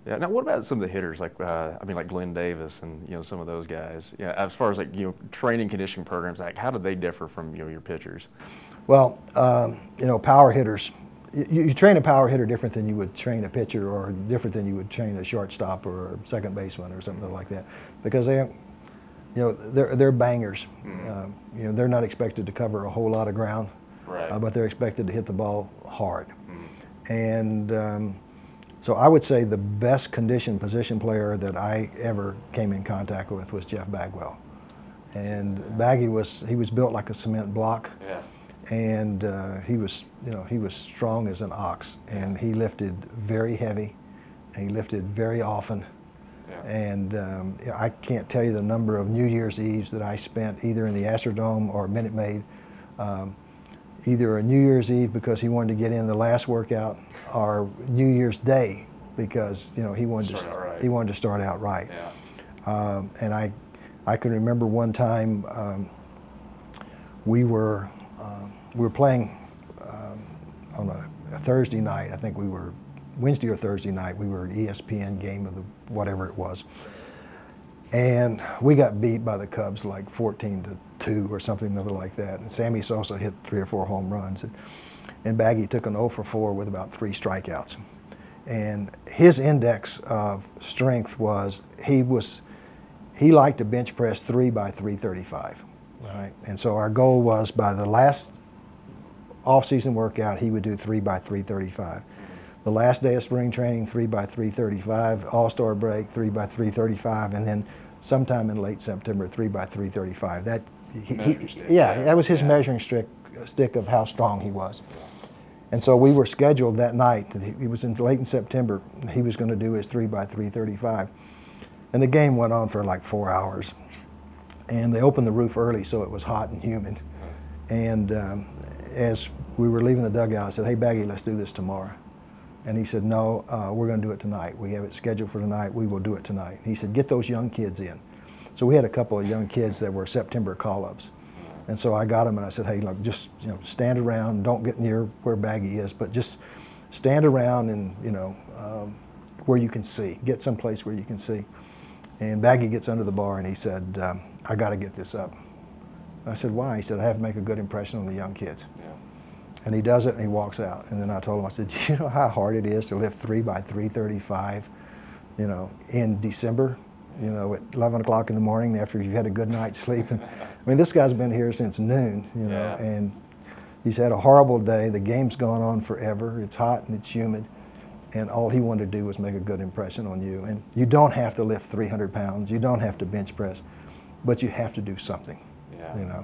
Yeah. Now, what about some of the hitters, like I mean, like Glenn Davis and some of those guys? Yeah. As far as like training conditioning programs, like how do they differ from your pitchers? Well, power hitters. You train a power hitter different than you would train a pitcher, or different than you would train a shortstop or a second baseman or something like that, because they're bangers. They're not expected to cover a whole lot of ground, Right. but they're expected to hit the ball hard. And so I would say the best conditioned position player that I ever came in contact with was Jeff Bagwell. And Baggy was built like a cement block. Yeah. And he was strong as an ox, and he lifted very heavy, and he lifted very often. Yeah. And I can't tell you the number of New Year's Eves that I spent either in the Astrodome or Minute Maid, either a New Year's Eve because he wanted to get in the last workout, or New Year's Day because he wanted to start out right. Yeah. And I can remember one time we were playing on a Thursday night. I think we were Wednesday or Thursday night. We were ESPN game of the whatever it was, and we got beat by the Cubs like 14-2 or something like that. And Sammy Sosa hit 3 or 4 home runs, and Baggy took an 0 for 4 with about 3 strikeouts. And his index of strength was he liked to bench press 3 by 335. Right? And so our goal was by the last off-season workout, he would do 3 by 335. The last day of spring training, 3 by 335. All-Star break, 3 by 335, and then sometime in late September, 3 by 335. That was his measuring stick of how strong he was. And so we were scheduled that night. It was late in September. He was going to do his 3 by 335, and the game went on for like 4 hours. And they opened the roof early, so it was hot and humid. And as we were leaving the dugout, I said, "Hey, Baggy, let's do this tomorrow." And he said, "No, we're going to do it tonight. We have it scheduled for tonight. We will do it tonight." He said, "Get those young kids in." So we had a couple of young kids that were September call-ups. And so I got them and I said, "Hey, look, just stand around. Don't get near where Baggy is, but just stand around and where you can see. Get someplace where you can see." And Baggy gets under the bar and he said, "I got to get this up." I said, "Why?" He said, "I have to make a good impression on the young kids." Yeah. And he does it and he walks out. And then I told him, I said, "Do you know how hard it is to lift 3 by 335, in December, at 11 o'clock in the morning after you've had a good night's sleep?" And, I mean, this guy's been here since noon, and he's had a horrible day. The game's gone on forever. It's hot and it's humid. And all he wanted to do was make a good impression on you. And you don't have to lift 300 pounds. You don't have to bench press, but you have to do something, Yeah.